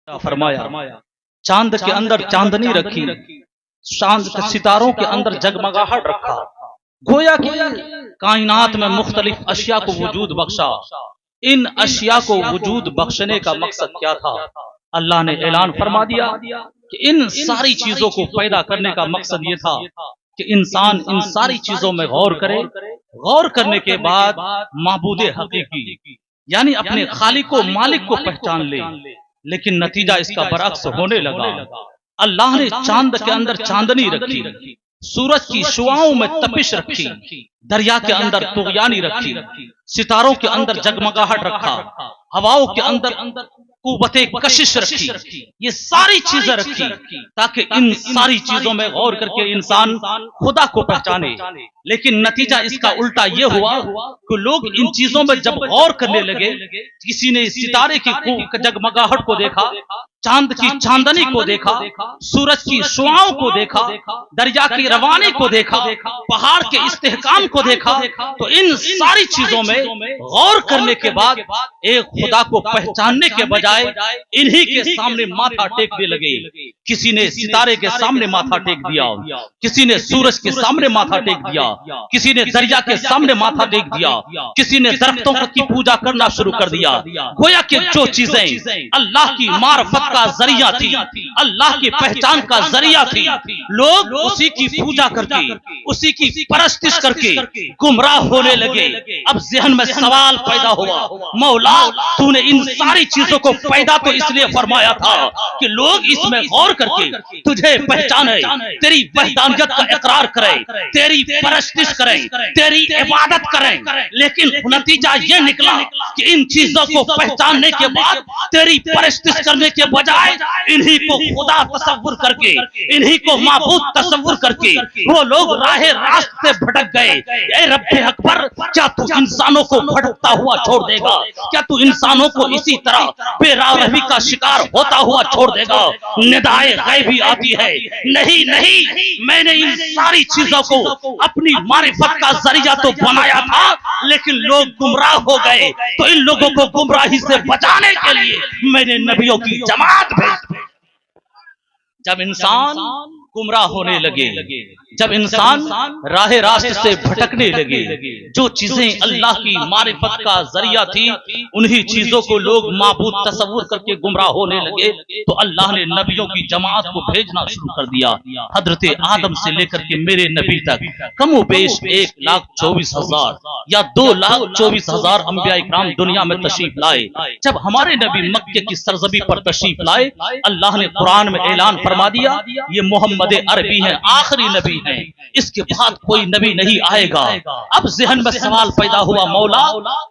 فرمایا چاند کے اندر چاندنی رکھی، چاند ستاروں کے اندر جگمگاہٹ رکھا، گویا کہ کائنات میں مختلف اشیاء کو وجود بخشا۔ ان اشیاء کو وجود بخشنے کا مقصد کیا تھا؟ اللہ نے اعلان فرما دیا کہ ان ساری چیزوں کو پیدا کرنے کا مقصد یہ تھا کہ انسان ان ساری چیزوں میں غور کرے، غور کرنے کے بعد معبود حقیقی یعنی اپنے خالق و مالک کو پہچان لے۔ لیکن نتیجہ اس کا برعکس ہونے لگا۔ اللہ نے چاند کے اندر چاندنی رکھی، سورج کی شعاؤں میں تپش رکھی، دریا کے اندر طغیانی رکھی، ستاروں کے اندر جگمگاہٹ رکھا، ہواؤں کے اندر قوت کشش رکھی، یہ ساری چیزیں رکھی تاکہ ان ساری چیزوں میں غور کر کے انسان خدا کو پہچانے۔ لیکن نتیجہ اس کا الٹا یہ ہوا کہ لوگ ان چیزوں میں جب غور کرنے لگے، کسی نے ستارے کی جگمگاہٹ کو دیکھا، چاند کی چاندنی کو دیکھا، سورج کی شعاؤں کو دیکھا، دریا کی روانی کو دیکھا، پہاڑ کے استحکام کو دیکھا، تو ان ساری چیزوں میں غور کرنے کے بعد ایک خدا کو پہچاننے کے بجائے انہی کے سامنے ماتھا ٹیکنے لگے۔ کسی نے ستارے کے سامنے ماتھا ٹیک دیا، کسی نے سورج کے سامنے ماتھا ٹیک دیا، کسی نے دریا کے سامنے ماتھا ٹیک دیا، کسی نے درختوں کی پوجا کرنا شروع کر دیا۔ گویا کہ جو چیزیں اللہ کی معرفت کا ذریعہ تھی، اللہ کی پہچان کا ذریعہ تھی، لوگ اسی کی پوجا کر کے، اسی کی پرستش کر کے گمراہ ہونے لگے۔ اب ذہن میں سوال پیدا ہوا، مولا تو نے ان ساری چیزوں کو پیدا تو اس لیے فرمایا تھا کہ لوگ اس میں غور کر کے تجھے پہچانے، تیری وحدانیت کا اقرار کریں، تیری پرستش کریں، تیری عبادت کریں۔ لیکن نتیجہ یہ نکلا کہ ان چیزوں کو پہچاننے کے بعد تیری پرستش کرنے کے بجائے انہی کو خدا تصور کر کے، انہی کو معبود تصور کر کے وہ لوگ راہ راست سے بھٹک گئے۔ اے رب اکبر، کیا تو انسانوں کو بھٹکتا ہوا چھوڑ دے گا؟ کیا تو انسانوں کو اسی طرح بے راہ روی کا شکار ہوتا ہوا چھوڑ دے گا؟ ندائے غیبی آتی ہے، نہیں نہیں، میں نے ان ساری چیزوں کو اپنی معرفت کا ذریعہ تو بنایا تھا، لیکن لوگ گمراہ ہو گئے، تو ان لوگوں کو گمراہی سے بچانے کے لیے میں نے نبیوں کی جماعت بھیج۔ جب انسان گمراہ ہونے لگے، جب انسان راہ راست سے بھٹکنے لگے، جو چیزیں اللہ کی معرفت کا ذریعہ تھی انہی چیزوں کو لوگ معبود تصور کر کے گمراہ ہونے لگے، تو اللہ نے نبیوں کی جماعت کو بھیجنا شروع کر دیا۔ حضرت آدم سے لے کر کے میرے نبی تک کم و بیش 1,24,000 یا 2,24,000 انبیاء اکرام دنیا میں تشریف لائے۔ جب ہمارے نبی مکے کی سرزمین پر تشریف لائے، اللہ نے قرآن میں اعلان فرما دیا یہ محمد عربی ہیں، آخری نبی ہیں، اس کے بعد کوئی نبی نہیں آئے گا۔ اب ذہن میں سوال پیدا ہوا، مولا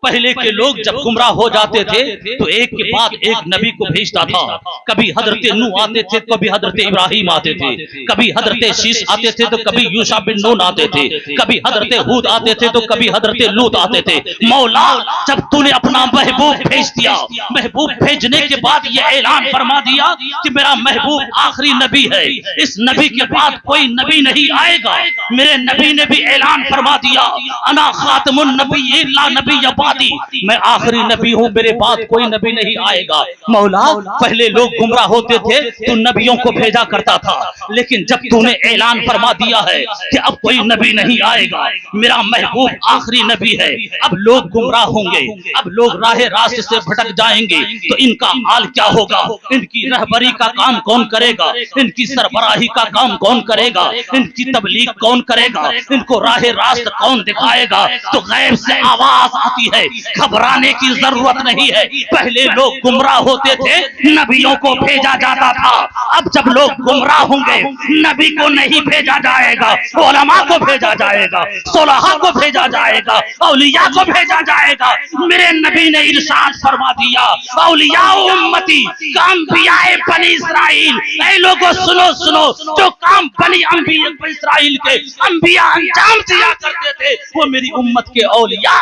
پہلے کے لوگ جب گمراہ ہو جاتے تھے تو ایک کے بعد ایک نبی کو بھیجتا تھا، کبھی حضرت نوح آتے تھے، کبھی حضرت ابراہیم آتے تھے، کبھی حضرت شیش آتے تھے تو کبھی یوشع بن نون آتے تھے، کبھی حضرت ہود آتے تھے تو کبھی حضرت لوط آتے تھے۔ مولا جب تو نے اپنا محبوب بھیج دیا، محبوب بھیجنے کے بعد یہ اعلان فرما دیا کہ میرا محبوب آخری نبی ہے، اس نبی کے بعد کوئی نبی نہیں آئے گا۔ میرے نبی نے بھی اعلان فرما دیا انا خاتم النبی لا نبی بعدی، میں آخری نبی ہوں، میرے بعد کوئی نبی نہیں آئے گا۔ مولا پہلے لوگ گمراہ ہوتے تھے تو نبیوں کو بھیجا کرتا تھا، لیکن جب تو نے اعلان فرما دیا ہے کہ اب کوئی نبی نہیں آئے گا، میرا محبوب آخری نبی ہے، اب لوگ گمراہ ہوں گے، اب لوگ راہ راست سے بھٹک جائیں گے، تو ان کا حال کیا ہوگا؟ ان کی رہبری کا کام کون کرے گا؟ ان کی سربراہی کا کام کون کرے گا؟ ان کی تبلیغ کون کرے گا؟ ان کو راہ راست کون دکھائے گا؟ تو غیب سے آواز آتی ہے، گھبرانے کی ضرورت نہیں ہے۔ پہلے لوگ گمراہ ہوتے تھے، نبیوں کو بھیجا جاتا تھا، اب جب لوگ گمراہ ہوں گے نبی کو نہیں بھیجا جائے گا، علماء کو بھیجا جائے گا، صلحاء کو بھیجا جائے گا، اولیاء کو بھیجا جائے گا۔ میرے نبی نے ارشاد فرما دیا اولیاء امتی کانبیاء بنی اسرائیل، اے لوگوں سنو سنو، جو کام بنی انبیاء اسرائیل کے انبیاء انجام دیا کرتے تھے وہ میری امت کے اولیاء